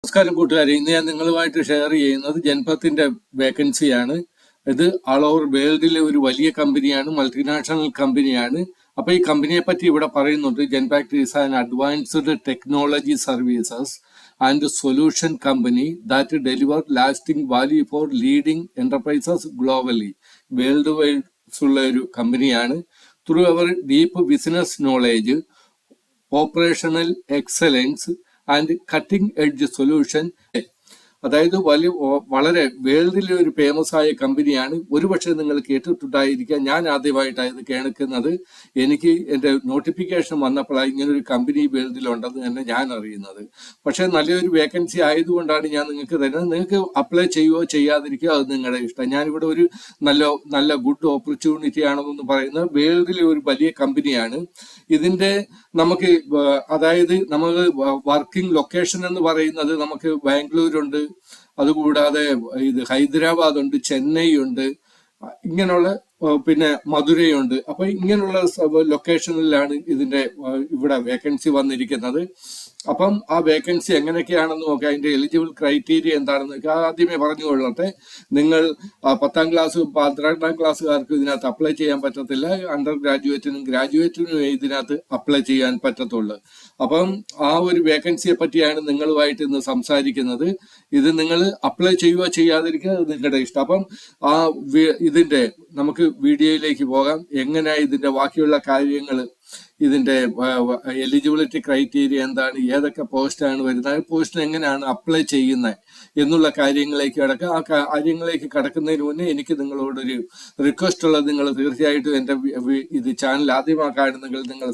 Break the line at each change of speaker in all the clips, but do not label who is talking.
നമസ്കാരം കൂട്ടുകാരെ, ഇന്ന് ഞാൻ നിങ്ങളുമായിട്ട് ഷെയർ ചെയ്യുന്നത് ജൻപത്തിന്റെ വേക്കൻസിയാണ്. ഇത് ആൾ ഓവർ വേൾഡിലെ ഒരു വലിയ കമ്പനിയാണ്, മൾട്ടിനാഷണൽ കമ്പനിയാണ്. അപ്പൊ ഈ കമ്പനിയെ പറ്റി ഇവിടെ പറയുന്നുണ്ട്. Genpact is an advanced technology services and solution company that deliver lasting value for leading enterprises globally. World wide ഉള്ള ഒരു കമ്പനിയാണ്. Through our deep business knowledge, operational excellence and cutting edge solution. അതായത് വളരെ വേൾഡിലെ ഒരു ഫേമസ് ആയ കമ്പനിയാണ്. ഒരുപക്ഷെ നിങ്ങൾ കേട്ടിട്ടുണ്ടായിരിക്കാം. ഞാൻ ആദ്യമായിട്ടാണ് കേൾക്കുന്നത്. എനിക്ക് എൻ്റെ നോട്ടിഫിക്കേഷൻ വന്നപ്പോഴാണ് ഇങ്ങനെ ഒരു കമ്പനി വേൾഡിലുണ്ടെന്ന് തന്നെ ഞാൻ അറിയുന്നത്. പക്ഷെ നല്ലൊരു വേക്കൻസി ആയതുകൊണ്ടാണ് ഞാൻ നിങ്ങൾക്ക് തരുന്നത്. നിങ്ങൾക്ക് അപ്ലൈ ചെയ്യുകയോ ചെയ്യാതിരിക്കുകയോ അത് നിങ്ങളുടെ ഇഷ്ടം. ഞാനിവിടെ ഒരു നല്ല ഗുഡ് ഓപ്പർച്യൂണിറ്റി ആണെന്ന് പറയുന്നത്. വേൾഡിലെ ഒരു വലിയ കമ്പനിയാണ്. ഇതിന്റെ നമുക്ക് അതായത് നമ്മൾ വർക്കിംഗ് ലൊക്കേഷൻ എന്ന് പറയുന്നത് നമുക്ക് ബാംഗ്ലൂരുണ്ട്, അതുകൂടാതെ ഇത് ഹൈദരാബാദ് ഉണ്ട്, ചെന്നൈ ഉണ്ട്, ഇങ്ങനെയുള്ള പിന്നെ മധുരയുണ്ട്. അപ്പൊ ഇങ്ങനെയുള്ള ലൊക്കേഷനിലാണ് ഇതിന്റെ ഇവിടെ വേക്കൻസി വന്നിരിക്കുന്നത്. അപ്പം ആ വേക്കൻസി എങ്ങനെയൊക്കെയാണെന്ന് നോക്കാം. അതിന്റെ എലിജിബിൾ ക്രൈറ്റീരിയ എന്താണെന്ന് ആദ്യമേ പറഞ്ഞു കൊള്ളട്ടെ. നിങ്ങൾ 10ാം ക്ലാസ് 12ാം ക്ലാസ്സുകാർക്ക് ഇതിനകത്ത് അപ്ലൈ ചെയ്യാൻ പറ്റത്തില്ല. അണ്ടർ ഗ്രാജുവേറ്റിനും ഗ്രാജുവേറ്റിനും ഇതിനകത്ത് അപ്ലൈ ചെയ്യാൻ പറ്റത്തുള്ളൂ. അപ്പം ആ ഒരു വേക്കൻസിയെ പറ്റിയാണ് നിങ്ങളുമായിട്ട് ഇന്ന് സംസാരിക്കുന്നത്. ഇത് നിങ്ങൾ അപ്ലൈ ചെയ്യുകയോ ചെയ്യാതിരിക്കുക, അത് നിങ്ങളുടെ ഇഷ്ടം. അപ്പം ആ ഇതിന്റെ നമുക്ക് വീഡിയോയിലേക്ക് പോകാം. എങ്ങനെ ഇതിന്റെ ബാക്കിയുള്ള കാര്യങ്ങൾ, ഇതിന്റെ എലിജിബിലിറ്റി ക്രൈറ്റീരിയ എന്താണ്, ഏതൊക്കെ പോസ്റ്റാണ് വരുന്നത്, പോസ്റ്റിന് എങ്ങനെയാണ് അപ്ലൈ ചെയ്യുന്നത് എന്നുള്ള കാര്യങ്ങളിലേക്ക് കടക്കുക. ആ കാര്യങ്ങളിലേക്ക് കടക്കുന്നതിന് മുന്നേ എനിക്ക് നിങ്ങളോടൊരു റിക്വസ്റ്റ് ഉള്ളത്, നിങ്ങൾ തീർച്ചയായിട്ടും എൻ്റെ ഇത് ചാനൽ ആദ്യമാക്കാണെങ്കിൽ നിങ്ങൾ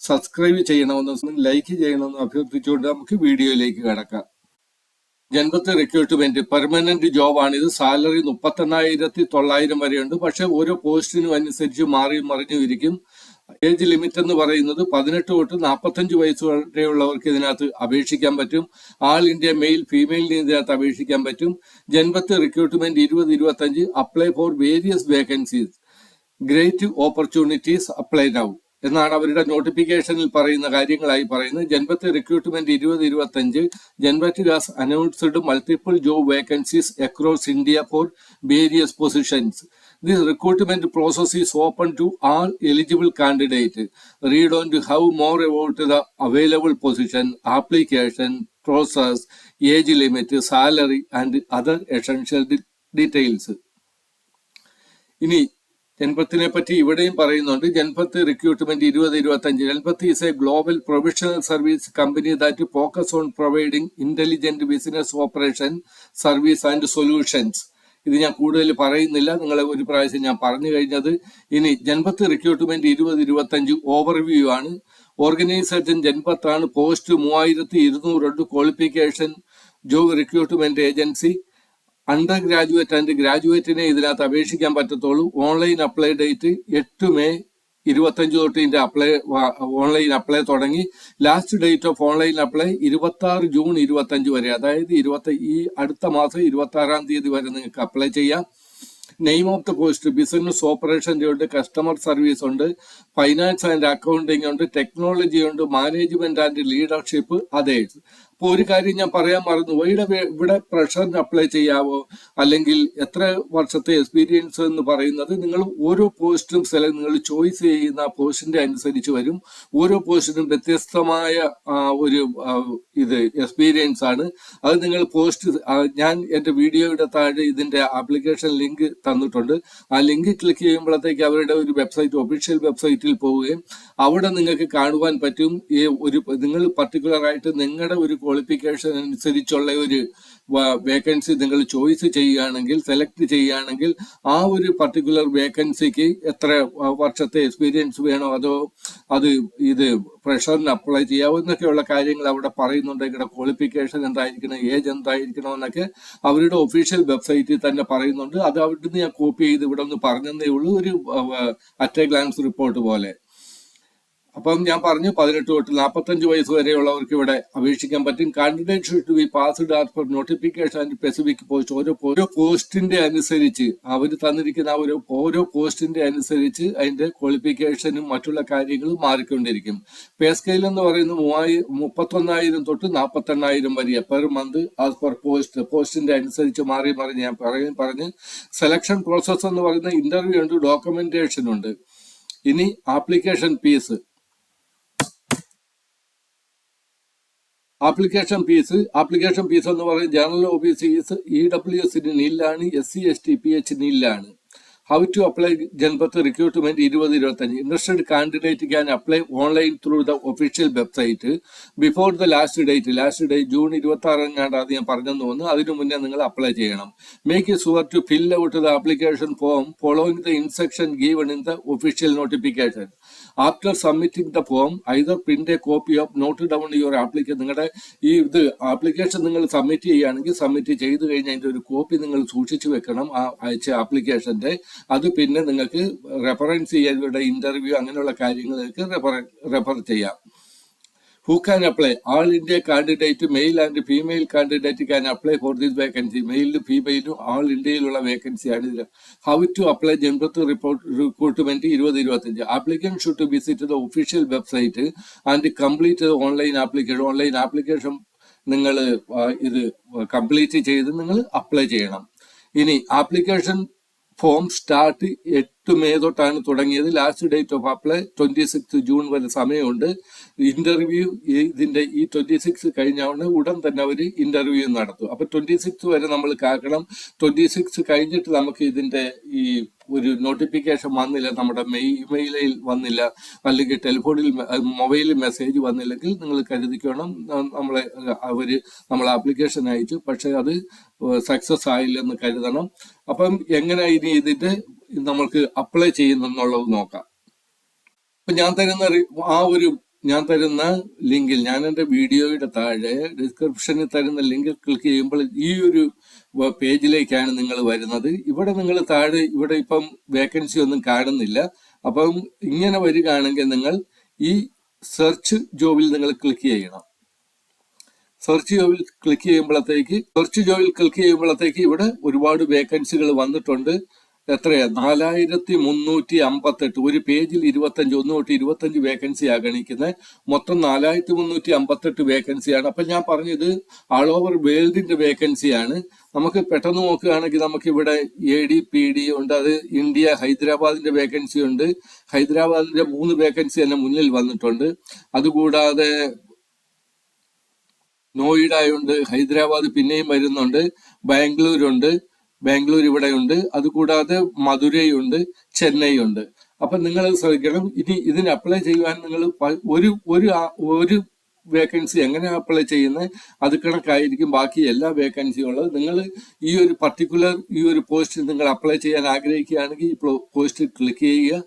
സബ്സ്ക്രൈബ് ചെയ്യണമെന്നും ലൈക്ക് ചെയ്യണമെന്നും അഭ്യർത്ഥിച്ചുകൊണ്ട് നമുക്ക് വീഡിയോയിലേക്ക് കടക്കാം. Janpath recruitment permanent ജോബാണിത്. സാലറി 38,900 വരെയുണ്ട്. പക്ഷെ ഓരോ പോസ്റ്റിനും അനുസരിച്ച് മാറിയും മറിഞ്ഞും ഇരിക്കും. ഏജ് ലിമിറ്റ് എന്ന് പറയുന്നത് 18 തൊട്ട് 45 വയസ്സ് വരെയുള്ളവർക്ക് ഇതിനകത്ത് അപേക്ഷിക്കാൻ പറ്റും. ആൾ ഇന്ത്യ മെയിൽ ഫീമെയിലിന് ഇതിനകത്ത് അപേക്ഷിക്കാൻ പറ്റും. Genpact recruitment 2025 apply for various vacancies, great opportunities apply now എന്നാണ് അവരുടെ നോട്ടിഫിക്കേഷനിൽ പറയുന്ന കാര്യങ്ങളായി പറയുന്നത്. Genpact recruitment 2025 Genpact has announced multiple job vacancies across India for various positions. This recruitment process is open to all eligible candidates. Read on to how more about the available position, application process, age limit, salary and other essential details. ഇനി ജൻപത്തിനെ പറ്റി ഇവിടെയും പറയുന്നുണ്ട്. Genpact recruitment 2025. Genpact is a global professional service company that focus on providing intelligent business operation service and solutions. ഇത് ഞാൻ കൂടുതൽ പറയുന്നില്ല, നിങ്ങളെ ഒരു പ്രാവശ്യം ഞാൻ പറഞ്ഞു കഴിഞ്ഞത്. ഇനി ജൻപത്ത് റിക്രൂട്ട്മെന്റ് 2025 ഓവർവ്യൂ ആണ്. ഓർഗനൈസേഷൻ ജൻപത്താണ്. Post 3200. Qualification job recruitment agency. Under graduate and ഗ്രാജുവേറ്റിനെ ഇതിനകത്ത് അപേക്ഷിക്കാൻ പറ്റത്തുള്ളൂ. ഓൺലൈൻ അപ്ലൈ ഡേറ്റ് 8 മെയ് 25 തൊട്ട് ഇതിന്റെ ഓൺലൈൻ അപ്ലൈ തുടങ്ങി. Last date of online apply 26 June 25 വരെ. അതായത് ഈ അടുത്ത മാസം 26-ാം തീയതി വരെ നിങ്ങൾക്ക് അപ്ലൈ ചെയ്യാം. Name of the post business operation ഉണ്ട്, കസ്റ്റമർ സർവീസ് ഉണ്ട്, ഫൈനാൻസ് ആൻഡ് അക്കൗണ്ടിങ് ഉണ്ട്, ടെക്നോളജി ഉണ്ട്, മാനേജ്മെന്റ് ആൻഡ് ലീഡർഷിപ്പ് അതേഴ്സ്. അപ്പോൾ ഒരു കാര്യം ഞാൻ പറയാൻ മറന്നു. ഇവിടെ പ്രഷറിന് അപ്ലൈ ചെയ്യാവോ അല്ലെങ്കിൽ എത്ര വർഷത്തെ എക്സ്പീരിയൻസ് എന്ന് പറയുന്നത് നിങ്ങൾ ഓരോ പോസ്റ്റും നിങ്ങൾ ചോയ്സ് ചെയ്യുന്ന പോസ്റ്റിന്റെ അനുസരിച്ച് വരും. ഓരോ പോസ്റ്റിനും വ്യത്യസ്തമായ ഒരു എക്സ്പീരിയൻസ് ആണ്. അത് നിങ്ങൾ ഞാൻ എൻ്റെ വീഡിയോയുടെ താഴെ ഇതിന്റെ ആപ്ലിക്കേഷൻ ലിങ്ക് തന്നിട്ടുണ്ട്. ആ ലിങ്ക് ക്ലിക്ക് ചെയ്യുമ്പോഴത്തേക്ക് അവരുടെ ഒരു വെബ്സൈറ്റ്, ഒഫീഷ്യൽ വെബ്സൈറ്റിൽ പോവുകയും അവിടെ നിങ്ങൾക്ക് കാണുവാൻ പറ്റും. നിങ്ങൾ പർട്ടിക്കുലർ ആയിട്ട് നിങ്ങളുടെ ഒരു ക്വാളിഫിക്കേഷൻ അനുസരിച്ചുള്ള ഒരു വേക്കൻസി നിങ്ങൾ ചോയ്സ് ചെയ്യുകയാണെങ്കിൽ, സെലക്ട് ചെയ്യുകയാണെങ്കിൽ ആ ഒരു പർട്ടിക്കുലർ വേക്കൻസിക്ക് എത്ര വർഷത്തെ എക്സ്പീരിയൻസ് വേണോ അതോ ഇത് ഫ്രഷറിന് അപ്ലൈ ചെയ്യാവോ എന്നൊക്കെയുള്ള കാര്യങ്ങൾ അവിടെ പറയുന്നുണ്ട്. നിങ്ങളുടെ ക്വാളിഫിക്കേഷൻ എന്തായിരിക്കണം, ഏജ് എന്തായിരിക്കണം എന്നൊക്കെ അവരുടെ ഒഫീഷ്യൽ വെബ്സൈറ്റിൽ തന്നെ പറയുന്നുണ്ട്. അത് അവിടുന്ന് ഞാൻ കോപ്പി ചെയ്ത് ഇവിടെ ഒന്ന് പറഞ്ഞതേ ഉള്ളൂ, ഒരു അറ്റ് എ ഗ്ലാൻസ് റിപ്പോർട്ട് പോലെ. അപ്പം ഞാൻ പറഞ്ഞു 18 തൊട്ട് 45 വയസ്സ് വരെയുള്ളവർക്ക് ഇവിടെ അപേക്ഷിക്കാൻ പറ്റും. Candidate should be passed as per notification and specific post. ഓരോ പോസ്റ്റിന്റെ അനുസരിച്ച് അവർ തന്നിരിക്കുന്ന ഓരോ പോസ്റ്റിന്റെ അനുസരിച്ച് അതിന്റെ ക്വാളിഫിക്കേഷനും മറ്റുള്ള കാര്യങ്ങളും മാറിക്കൊണ്ടിരിക്കും. പേ സ്കെയിൽ എന്ന് പറയുന്നത് 31,000 തൊട്ട് 48,000 വരെ പെർ മന്ത് ആസ് പെർ പോസ്റ്റിന്റെ അനുസരിച്ച് മാറി ഞാൻ പറഞ്ഞ് സെലക്ഷൻ പ്രോസസ് എന്ന് പറയുന്ന ഇന്റർവ്യൂ ഉണ്ട്, ഡോക്യുമെന്റേഷൻ ഉണ്ട്. ഇനി ആപ്ലിക്കേഷൻ ഫീസ് എന്ന് പറയുന്നത് ജനറൽ OBC EWS നില്ലാണ്, SC ST PH നില്ലാണ്. How to apply Genpact recruitment 2025. Interested candidate can apply online through the official website before the last date June 26 ഞാൻ പറഞ്ഞെന്ന് തോന്നുന്നു. അതിനു മുന്നേ നിങ്ങൾ അപ്ലൈ ചെയ്യണം. Make sure to fill out the application form following the instruction given in the official notification. After submitting the form either print a copy of note down your application. നിങ്ങളുടെ application നിങ്ങൾ submit ചെയ്യുകയാണെങ്കിൽ submit ചെയ്ത് കഴിഞ്ഞാൽ അതിന്റെ ഒരു copy നിങ്ങൾ സൂക്ഷിച്ചു വെക്കണം, ആ അയച്ച ആപ്ലിക്കേഷന്റെ. അത് പിന്നെ നിങ്ങൾക്ക് റെഫറൻസ് ചെയ്യാൻ ഇവിടെ ഇന്റർവ്യൂ അങ്ങനെയുള്ള കാര്യങ്ങൾക്ക് റെഫർ ചെയ്യാം. Who can apply? All India candidate, male and female candidate can apply for this vacancy. Male, female, all India vacancy. How to apply Janpath recruitment 2025. Applicant should visit the official website and complete the online application. Online application നിങ്ങൾ ഇത് complete ചെയ്ത് നിങ്ങൾ apply ചെയ്യണം. ഇനി application form start 8 May തൊട്ടാണ് തുടങ്ങിയത്. Last date of apply 26 June വരെ സമയമുണ്ട്. ഇന്റർവ്യൂ ഇതിന്റെ ഈ 26 കഴിഞ്ഞാൽ ഉടൻ തന്നെ അവർ ഇന്റർവ്യൂ നടത്തും. അപ്പൊ 26 വരെ നമ്മൾ കാക്കണം. 26 കഴിഞ്ഞിട്ട് നമുക്ക് ഇതിന്റെ ഈ ഒരു നോട്ടിഫിക്കേഷൻ വന്നില്ല, നമ്മുടെ ഇമെയിലിൽ വന്നില്ല, അല്ലെങ്കിൽ ടെലിഫോണിൽ മൊബൈലിൽ മെസ്സേജ് വന്നില്ലെങ്കിൽ നിങ്ങൾ കരുതിക്കണം നമ്മൾ ആപ്ലിക്കേഷൻ അയച്ചു, പക്ഷെ അത് സക്സസ് ആയില്ലെന്ന് കരുതണം. അപ്പം എങ്ങനെ ഇനി ഇതിന്റെ നമ്മൾക്ക് അപ്ലൈ ചെയ്യുന്നെന്നുള്ളത് നോക്കാം. അപ്പൊ ഞാൻ തരുന്ന ലിങ്കിൽ, ഞാൻ എൻ്റെ വീഡിയോയുടെ താഴെ ഡിസ്ക്രിപ്ഷനിൽ തരുന്ന ലിങ്കിൽ ക്ലിക്ക് ചെയ്യുമ്പോൾ ഈ ഒരു പേജിലേക്കാണ് നിങ്ങൾ വരുന്നത്. ഇവിടെ നിങ്ങൾ താഴെ ഇവിടെ ഇപ്പം വേക്കൻസി ഒന്നും കാണുന്നില്ല. അപ്പം ഇങ്ങനെ വരികയാണെങ്കിൽ നിങ്ങൾ ഈ സെർച്ച് ജോബിൽ നിങ്ങൾ ക്ലിക്ക് ചെയ്യണം. സെർച്ച് ജോബിൽ ക്ലിക്ക് ചെയ്യുമ്പോഴത്തേക്ക് ഇവിടെ ഒരുപാട് വേക്കൻസികൾ വന്നിട്ടുണ്ട്. എത്രയാ? 4358. ഒരു പേജിൽ 25, 1 തൊട്ട് 25 വേക്കൻസി ഗണിക്കുന്നത്. മൊത്തം 4358 വേക്കൻസിയാണ്. അപ്പൊ ഞാൻ പറഞ്ഞത് ആൾ ഓവർ വേൾഡിന്റെ വേക്കൻസിയാണ്. നമുക്ക് പെട്ടെന്ന് നോക്കുകയാണെങ്കിൽ നമുക്ക് ഇവിടെ ADPD ഉണ്ട്, അത് ഇന്ത്യ ഹൈദരാബാദിന്റെ വേക്കൻസി ഉണ്ട്. ഹൈദരാബാദിന്റെ 3 വേക്കൻസി തന്നെ മുന്നിൽ വന്നിട്ടുണ്ട്. അതുകൂടാതെ നോയിഡയുണ്ട്, ഹൈദരാബാദ് പിന്നെയും വരുന്നുണ്ട്, ബാംഗ്ലൂർ ഇവിടെയുണ്ട്, അതുകൂടാതെ മധുരയുണ്ട്, ചെന്നൈ ഉണ്ട്. അപ്പൊ നിങ്ങൾ ശ്രദ്ധിക്കണം, ഇനി ഇതിന് അപ്ലൈ ചെയ്യുവാൻ നിങ്ങൾ ഒരു വേക്കൻസി എങ്ങനെ അപ്ലൈ ചെയ്യുന്നത് അത് കണക്കായിരിക്കും ബാക്കി എല്ലാ വേക്കൻസിയും ഉള്ളത്. നിങ്ങൾ ഈ ഒരു പർട്ടിക്കുലർ ഈ ഒരു പോസ്റ്റ് നിങ്ങൾ അപ്ലൈ ചെയ്യാൻ ആഗ്രഹിക്കുകയാണെങ്കിൽ ഈ പോസ്റ്റ് ക്ലിക്ക് ചെയ്യുക.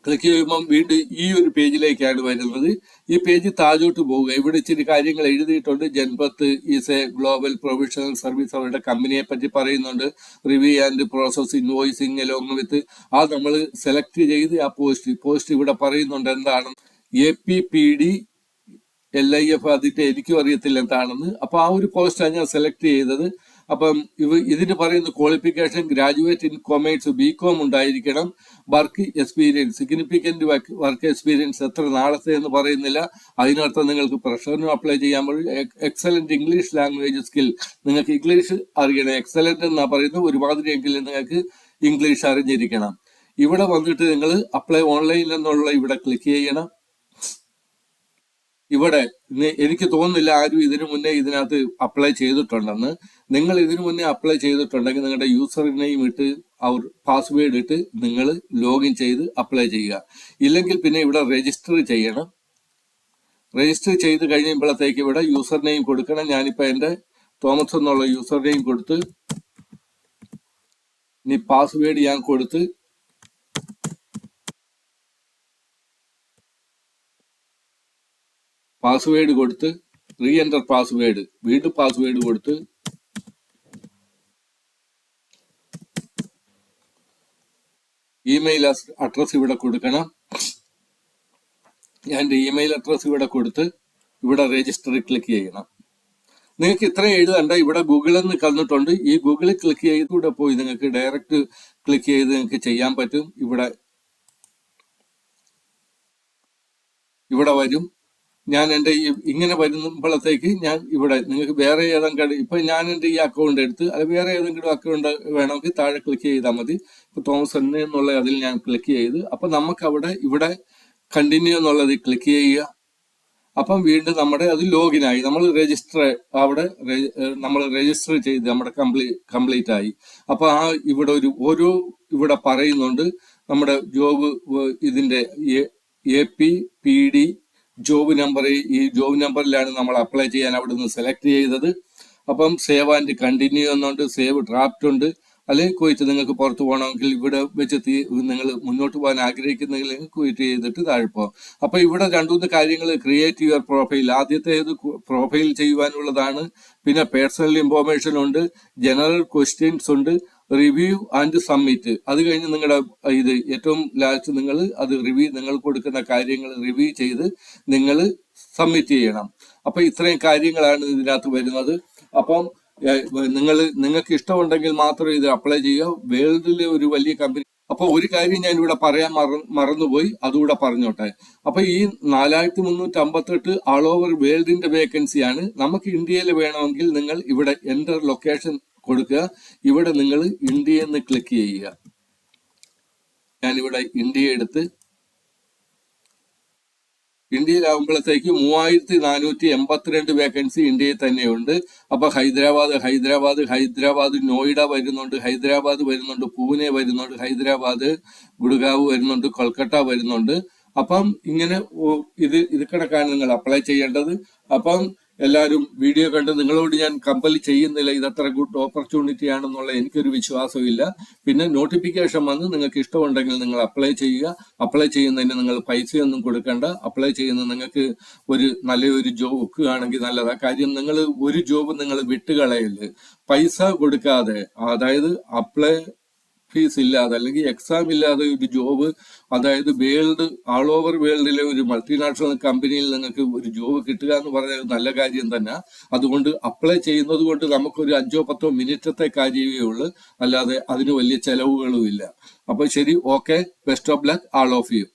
ക്ലിക്ക് ചെയ്യുമ്പം വീണ്ടും ഈ ഒരു പേജിലേക്കാണ് വരുന്നത്. ഈ പേജ് താഴോട്ട് പോവുക. ഇവിടെ ഇച്ചിരി കാര്യങ്ങൾ എഴുതിയിട്ടുണ്ട്. Genpact is a global professional service, അവരുടെ കമ്പനിയെ പറ്റി പറയുന്നുണ്ട്. Review and process invoicing along with നമ്മൾ സെലക്ട് ചെയ്ത് ആ പോസ്റ്റ് ഇവിടെ പറയുന്നുണ്ട് എന്താണ് APPD LIF. അതിന്റെ എനിക്കും അറിയത്തില്ല എന്താണെന്ന്. അപ്പൊ ആ ഒരു പോസ്റ്റാണ് ഞാൻ സെലക്ട് ചെയ്തത്. അപ്പം ഇതിന് പറയുന്ന qualification graduate in commerce, BCom ഉണ്ടായിരിക്കണം. Work experience, significant work experience എത്ര നാളത്തെ എന്ന് പറയുന്നില്ല. അതിനർത്ഥം നിങ്ങൾക്ക് പ്രഷറിനും അപ്ലൈ ചെയ്യാൻ പറ്റും. എക്സലന്റ് ഇംഗ്ലീഷ് ലാംഗ്വേജ് സ്കിൽ, നിങ്ങൾക്ക് ഇംഗ്ലീഷ് അറിയണം. എക്സലന്റ് എന്നാ പറയുന്നത്, ഒരുമാതിരിയെങ്കിലും നിങ്ങൾക്ക് ഇംഗ്ലീഷ് അറിഞ്ഞിരിക്കണം. ഇവിടെ വന്നിട്ട് നിങ്ങൾ അപ്ലൈ ഓൺലൈനിൽ എന്നുള്ള ഇവിടെ ക്ലിക്ക് ചെയ്യണം. ഇവിടെ എനിക്ക് തോന്നുന്നില്ല ആരും ഇതിനു മുന്നേ ഇതിനകത്ത് അപ്ലൈ ചെയ്തിട്ടുണ്ടെന്ന്. നിങ്ങൾ ഇതിനു മുന്നേ അപ്ലൈ ചെയ്തിട്ടുണ്ടെങ്കിൽ നിങ്ങളുടെ യൂസർ നെയിം ഇട്ട് പാസ്വേഡ് ഇട്ട് നിങ്ങൾ ലോഗിൻ ചെയ്ത് അപ്ലൈ ചെയ്യുക. ഇല്ലെങ്കിൽ പിന്നെ ഇവിടെ രജിസ്റ്റർ ചെയ്യണം. രജിസ്റ്റർ ചെയ്ത് കഴിയുമ്പോഴത്തേക്ക് ഇവിടെ യൂസർ നെയിം കൊടുക്കണം. ഞാനിപ്പോൾ എൻ്റെ തോമസ് എന്നുള്ള യൂസർ നെയിം കൊടുത്ത് ഇനി പാസ്വേഡ് ഞാൻ കൊടുത്ത് റീ എൻ്റർ പാസ്വേഡ്, വീണ്ടും പാസ്വേഡ് കൊടുത്ത് ഇമെയിൽ അഡ്രസ് ഇവിടെ കൊടുക്കണം. ഞാൻ എൻ്റെ ഇമെയിൽ അഡ്രസ്സ് ഇവിടെ കൊടുത്ത് ഇവിടെ രജിസ്റ്ററിൽ ക്ലിക്ക് ചെയ്യണം. നിങ്ങൾക്ക് ഇത്ര എഴുതണ്ട, ഇവിടെ ഗൂഗിളിൽ നിന്ന് തന്നിട്ടുണ്ട്. ഈ ഗൂഗിളിൽ ക്ലിക്ക് ചെയ്ത് ഇവിടെ പോയി നിങ്ങൾക്ക് ഡയറക്റ്റ് ക്ലിക്ക് ചെയ്ത് നിങ്ങൾക്ക് ചെയ്യാൻ പറ്റും. ഇവിടെ വരും. ഞാൻ എൻ്റെ ഇങ്ങനെ വരുമ്പോഴത്തേക്ക് ഞാൻ ഇവിടെ നിങ്ങൾക്ക് വേറെ ഏതെങ്കിലും ഇപ്പൊ ഞാൻ എൻ്റെ ഈ അക്കൗണ്ട് എടുത്ത് അത് വേറെ ഏതെങ്കിലും അക്കൗണ്ട് വേണമെങ്കിൽ താഴെ ക്ലിക്ക് ചെയ്താൽ മതി. ഇപ്പൊ തോമസ് എന്നുള്ള അതിൽ ഞാൻ ക്ലിക്ക് ചെയ്ത് അപ്പൊ നമുക്ക് ഇവിടെ കണ്ടിന്യൂ എന്നുള്ളത് ക്ലിക്ക് ചെയ്യുക. അപ്പം വീണ്ടും നമ്മുടെ അത് ലോഗിനായി, നമ്മൾ രജിസ്റ്റർ ചെയ്ത് നമ്മുടെ കംപ്ലീറ്റ് ആയി. അപ്പൊ ഇവിടെ പറയുന്നുണ്ട് നമ്മുടെ ജോബ് ഇതിന്റെ APPD ജോബ് നമ്പർ. ഈ ജോബ് നമ്പറിലാണ് നമ്മൾ അപ്ലൈ ചെയ്യാൻ അവിടെ നിന്ന് സെലക്ട് ചെയ്തത്. അപ്പം സേവ് ആൻഡ് കണ്ടിന്യൂ എന്നുണ്ട്, സേവ് ഡ്രാഫ്റ്റ് ഉണ്ട്. അല്ലെങ്കിൽ കുവൈറ്റ് നിങ്ങൾക്ക് പുറത്ത് പോകണമെങ്കിൽ ഇവിടെ വെച്ച് നിങ്ങൾ മുന്നോട്ട് പോകാൻ ആഗ്രഹിക്കുന്നെങ്കിൽ ക്വിറ്റ് ചെയ്തിട്ട് താഴെ പോകാം. അപ്പൊ ഇവിടെ 2-3 കാര്യങ്ങൾ ക്രിയേറ്റ് യുവർ പ്രൊഫൈൽ. ആദ്യത്തേത് പ്രൊഫൈൽ ചെയ്യുവാനുള്ളതാണ്. പിന്നെ പേഴ്സണൽ ഇൻഫോർമേഷൻ ഉണ്ട്, ജനറൽ ക്വസ്റ്റ്യൻസ് ഉണ്ട്, റിവ്യൂ ആൻഡ് സബ്മിറ്റ്. അത് കഴിഞ്ഞ് നിങ്ങളുടെ ഏറ്റവും ലാസ്റ്റ് നിങ്ങൾ കൊടുക്കുന്ന കാര്യങ്ങൾ റിവ്യൂ ചെയ്ത് നിങ്ങൾ സബ്മിറ്റ് ചെയ്യണം. അപ്പൊ ഇത്രയും കാര്യങ്ങളാണ് ഇതിനകത്ത് വരുന്നത്. അപ്പം നിങ്ങൾക്ക് ഇഷ്ടമുണ്ടെങ്കിൽ മാത്രം ഇത് അപ്ലൈ ചെയ്യുക. വേൾഡിലെ ഒരു വലിയ കമ്പനി. അപ്പൊ ഒരു കാര്യം ഞാൻ ഇവിടെ പറയാൻ മറന്നുപോയി, അതുകൂടെ പറഞ്ഞോട്ടെ. അപ്പൊ ഈ 4358 ആൾ ഓവർ വേൾഡിന്റെ വേക്കൻസിയാണ്. നമുക്ക് ഇന്ത്യയിൽ വേണമെങ്കിൽ നിങ്ങൾ ഇവിടെ എന്റർ ലൊക്കേഷൻ കൊടുക്കുക. ഇവിടെ നിങ്ങൾ ഇന്ത്യ എന്ന് ക്ലിക്ക് ചെയ്യുക. ഞാനിവിടെ ഇന്ത്യ എടുത്ത് ഇന്ത്യയിലാവുമ്പോഴത്തേക്ക് 3482 വേക്കൻസി ഇന്ത്യയിൽ തന്നെയുണ്ട്. അപ്പൊ ഹൈദരാബാദ് നോയിഡ വരുന്നുണ്ട്, പൂനെ വരുന്നുണ്ട്, ഹൈദരാബാദ്, ഗുഡ്ഗാവ് വരുന്നുണ്ട്, കൊൽക്കത്ത വരുന്നുണ്ട്. അപ്പം ഇങ്ങനെ ഇത് കണക്കാണ് നിങ്ങൾ അപ്ലൈ ചെയ്യേണ്ടത്. അപ്പം എല്ലാവരും വീഡിയോ കണ്ട് നിങ്ങളോട് ഞാൻ കമ്പൽ ചെയ്യുന്നില്ല, ഇതത്ര ഗുഡ് ഓപ്പർച്യൂണിറ്റി ആണെന്നുള്ള എനിക്കൊരു വിശ്വാസമില്ല. പിന്നെ നോട്ടിഫിക്കേഷൻ വന്ന് നിങ്ങൾക്ക് ഇഷ്ടമുണ്ടെങ്കിൽ നിങ്ങൾ അപ്ലൈ ചെയ്യുക. അപ്ലൈ ചെയ്യുന്നതിന് നിങ്ങൾ പൈസയൊന്നും കൊടുക്കണ്ട. അപ്ലൈ ചെയ്യുന്ന നിങ്ങൾക്ക് നല്ലൊരു ജോബ് വെക്കുകയാണെങ്കിൽ നല്ലതാണ്. കാര്യം നിങ്ങൾ ഒരു ജോബ് നിങ്ങൾ വിട്ടുകളയല്. പൈസ കൊടുക്കാതെ, അതായത് അപ്ലൈ ഫീസ് ഇല്ലാതെ അല്ലെങ്കിൽ എക്സാം ഇല്ലാതെ ഒരു ജോബ്, അതായത് ആൾ ഓവർ വേൾഡിലെ ഒരു മൾട്ടിനാഷണൽ കമ്പനിയിൽ നിങ്ങൾക്ക് ഒരു ജോബ് കിട്ടുക എന്ന് പറഞ്ഞാൽ നല്ല കാര്യം തന്നെ. അതുകൊണ്ട് അപ്ലൈ ചെയ്യുന്നത് കൊണ്ട് നമുക്കൊരു 5-10 മിനിറ്റത്തെ കാര്യമേ ഉള്ളൂ, അല്ലാതെ അതിന് വലിയ ചെലവുകളും ഇല്ല. അപ്പൊ ശരി, okay, best of luck all of U.